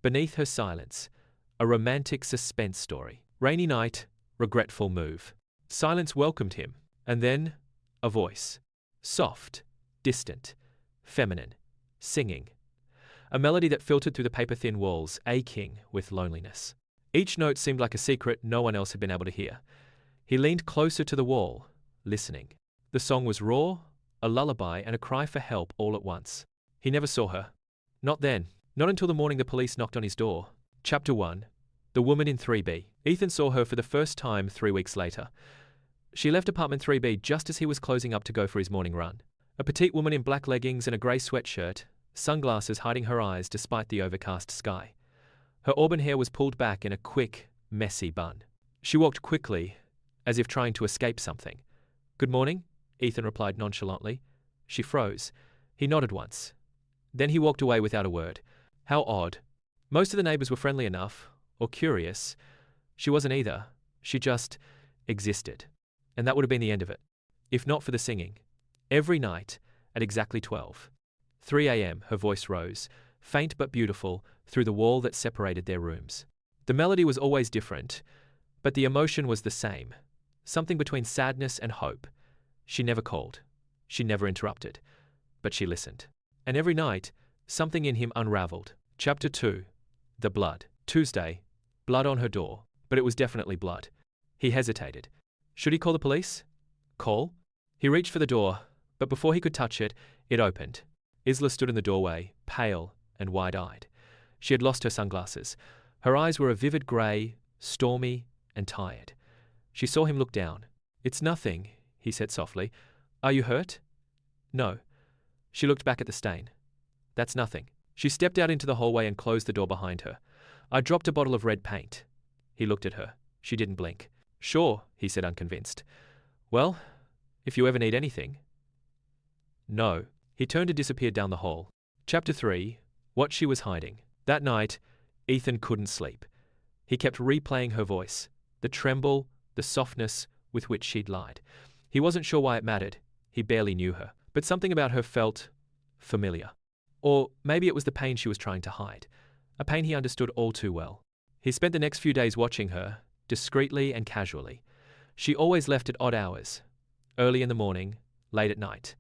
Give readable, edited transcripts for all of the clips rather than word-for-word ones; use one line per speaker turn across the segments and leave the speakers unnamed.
Beneath her silence, a romantic suspense story. Rainy night, regretful move. Silence welcomed him, and then a voice. Soft, distant, feminine, singing. A melody that filtered through the paper-thin walls, aching with loneliness. Each note seemed like a secret no one else had been able to hear. He leaned closer to the wall, listening. The song was raw, a lullaby and a cry for help all at once. He never saw her. Not then. Not until the morning the police knocked on his door. Chapter 1. The Woman in 3B. Ethan saw her for the first time 3 weeks later. She left apartment 3B just as he was closing up to go for his morning run. A petite woman in black leggings and a grey sweatshirt, sunglasses hiding her eyes despite the overcast sky. Her auburn hair was pulled back in a quick, messy bun. She walked quickly, as if trying to escape something. "Good morning," Ethan replied nonchalantly. She froze. He nodded once. Then he walked away without a word. How odd. Most of the neighbors were friendly enough, or curious. She wasn't either. She just existed. And that would have been the end of it, if not for the singing. Every night, at exactly 12. 3 a.m., her voice rose, faint but beautiful, through the wall that separated their rooms. The melody was always different, but the emotion was the same. Something between sadness and hope. She never called. She never interrupted. But she listened. And every night, something in him unraveled. Chapter 2. The blood. Tuesday. Blood on her door. But it was definitely blood. He hesitated. Should he call the police? Call? He reached for the door, but before he could touch it, it opened. Isla stood in the doorway, pale and wide-eyed. She had lost her sunglasses. Her eyes were a vivid grey, stormy and tired. She saw him look down. "It's nothing," he said softly. "Are you hurt?" "No." She looked back at the stain. "That's nothing." She stepped out into the hallway and closed the door behind her. "I dropped a bottle of red paint." He looked at her. She didn't blink. "Sure," he said, unconvinced. "Well, if you ever need anything." "No." He turned and disappeared down the hall. Chapter 3. What she was hiding. That night, Ethan couldn't sleep. He kept replaying her voice, the tremble, the softness with which she'd lied. He wasn't sure why it mattered. He barely knew her. But something about her felt familiar. Or maybe it was the pain she was trying to hide. A pain he understood all too well. He spent the next few days watching her, discreetly and casually. She always left at odd hours. Early in the morning, late at night.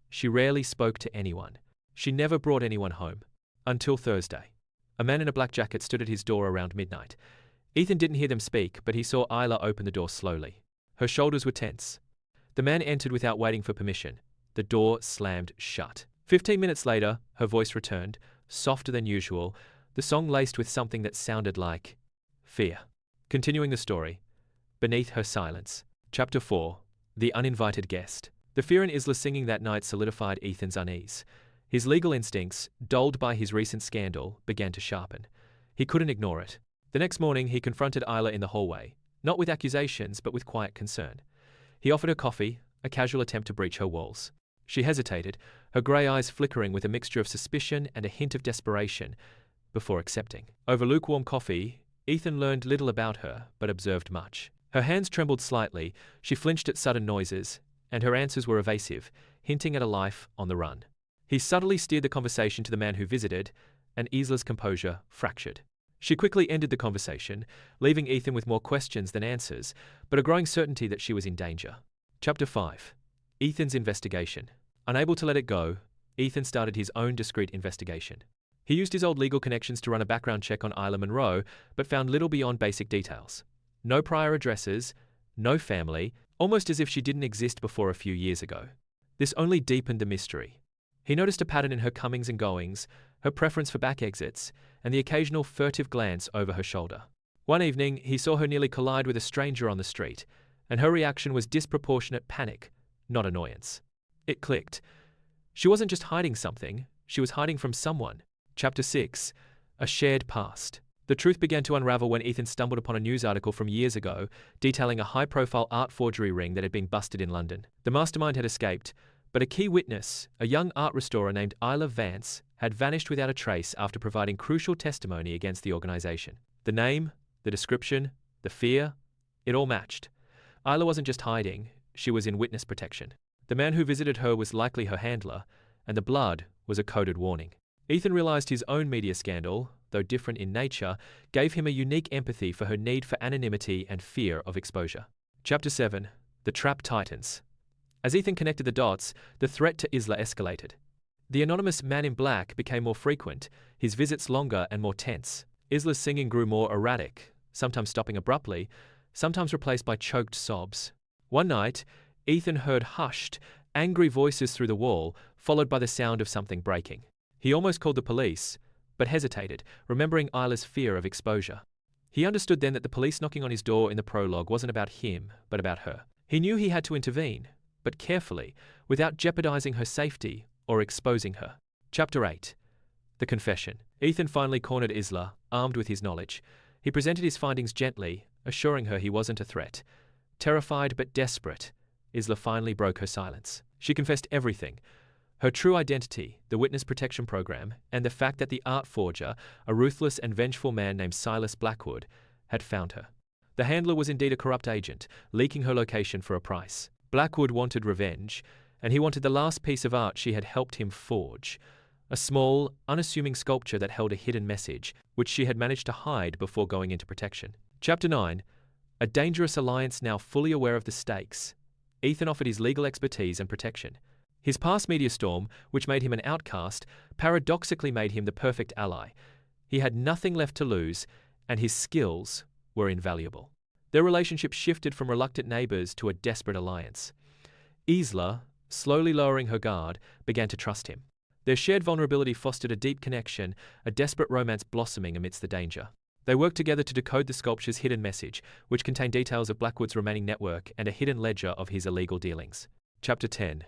She rarely spoke to anyone. She never brought anyone home. Until Thursday. A man in a black jacket stood at his door around midnight. Ethan didn't hear them speak, but he saw Isla open the door slowly. Her shoulders were tense. The man entered without waiting for permission. The door slammed shut. 15 minutes later, her voice returned, softer than usual, the song laced with something that sounded like fear. Continuing the story. Beneath her silence. Chapter 4. The uninvited guest. The fear in Isla singing that night solidified Ethan's unease. His legal instincts, dulled by his recent scandal, began to sharpen. He couldn't ignore it. The next morning, he confronted Isla in the hallway, not with accusations, but with quiet concern. He offered her coffee, a casual attempt to breach her walls. She hesitated, her grey eyes flickering with a mixture of suspicion and a hint of desperation, before accepting. Over lukewarm coffee, Ethan learned little about her, but observed much. Her hands trembled slightly, she flinched at sudden noises, and her answers were evasive, hinting at a life on the run. He subtly steered the conversation to the man who visited, and Isla's composure fractured. She quickly ended the conversation, leaving Ethan with more questions than answers, but a growing certainty that she was in danger. Chapter 5. Ethan's investigation. Unable to let it go, Ethan started his own discreet investigation. He used his old legal connections to run a background check on Isla Monroe, but found little beyond basic details. No prior addresses, no family, almost as if she didn't exist before a few years ago. This only deepened the mystery. He noticed a pattern in her comings and goings, her preference for back exits, and the occasional furtive glance over her shoulder. One evening, he saw her nearly collide with a stranger on the street, and her reaction was disproportionate panic, not annoyance. It clicked. She wasn't just hiding something, she was hiding from someone. Chapter 6. A shared past. The truth began to unravel when Ethan stumbled upon a news article from years ago detailing a high-profile art forgery ring that had been busted in London. The mastermind had escaped, but a key witness, a young art restorer named Isla Vance, had vanished without a trace after providing crucial testimony against the organization. The name, the description, the fear, it all matched. Isla wasn't just hiding, she was in witness protection. The man who visited her was likely her handler, and the blood was a coded warning. Ethan realized his own media scandal, though different in nature, gave him a unique empathy for her need for anonymity and fear of exposure. Chapter 7. The Trap Tightens. As Ethan connected the dots, the threat to Isla escalated. The anonymous man in black became more frequent, his visits longer and more tense. Isla's singing grew more erratic, sometimes stopping abruptly, sometimes replaced by choked sobs. One night, Ethan heard hushed, angry voices through the wall, followed by the sound of something breaking. He almost called the police, but hesitated, remembering Isla's fear of exposure. He understood then that the police knocking on his door in the prologue wasn't about him, but about her. He knew he had to intervene, but carefully, without jeopardizing her safety or exposing her. Chapter 8. The Confession. Ethan finally cornered Isla, armed with his knowledge. He presented his findings gently, assuring her he wasn't a threat. Terrified but desperate, Isla finally broke her silence. She confessed everything. Her true identity, the witness protection program, and the fact that the art forger, a ruthless and vengeful man named Silas Blackwood, had found her. The handler was indeed a corrupt agent, leaking her location for a price. Blackwood wanted revenge, and he wanted the last piece of art she had helped him forge. A small, unassuming sculpture that held a hidden message, which she had managed to hide before going into protection. Chapter 9. A dangerous alliance now fully aware of the stakes. Ethan offered his legal expertise and protection. His past media storm, which made him an outcast, paradoxically made him the perfect ally. He had nothing left to lose, and his skills were invaluable. Their relationship shifted from reluctant neighbors to a desperate alliance. Isla, slowly lowering her guard, began to trust him. Their shared vulnerability fostered a deep connection, a desperate romance blossoming amidst the danger. They worked together to decode the sculpture's hidden message, which contained details of Blackwood's remaining network and a hidden ledger of his illegal dealings. Chapter 10.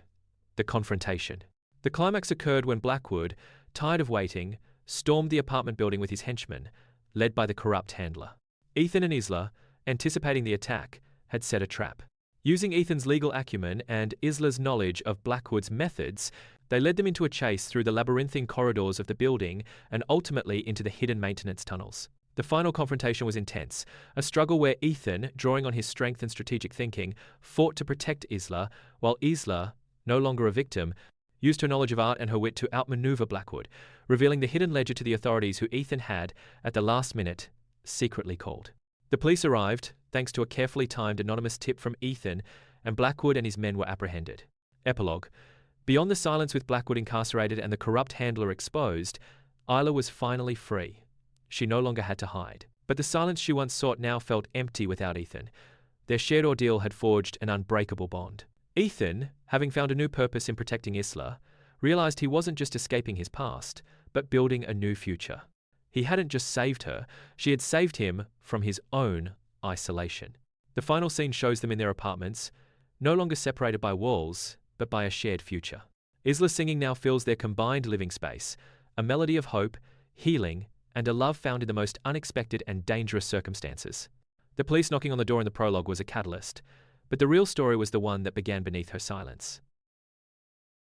The Confrontation. The climax occurred when Blackwood, tired of waiting, stormed the apartment building with his henchmen, led by the corrupt handler. Ethan and Isla, anticipating the attack, had set a trap. Using Ethan's legal acumen and Isla's knowledge of Blackwood's methods, they led them into a chase through the labyrinthine corridors of the building and ultimately into the hidden maintenance tunnels. The final confrontation was intense, a struggle where Ethan, drawing on his strength and strategic thinking, fought to protect Isla, while Isla, no longer a victim, used her knowledge of art and her wit to outmaneuver Blackwood, revealing the hidden ledger to the authorities who Ethan had, at the last minute, secretly called. The police arrived, thanks to a carefully timed anonymous tip from Ethan, and Blackwood and his men were apprehended. Epilogue. Beyond the silence with Blackwood incarcerated and the corrupt handler exposed, Isla was finally free. She no longer had to hide. But the silence she once sought now felt empty without Ethan. Their shared ordeal had forged an unbreakable bond. Ethan, having found a new purpose in protecting Isla, realized he wasn't just escaping his past, but building a new future. He hadn't just saved her, she had saved him from his own isolation. The final scene shows them in their apartments, no longer separated by walls, but by a shared future. Isla's singing now fills their combined living space, a melody of hope, healing, and a love found in the most unexpected and dangerous circumstances. The police knocking on the door in the prologue was a catalyst, but the real story was the one that began beneath her silence.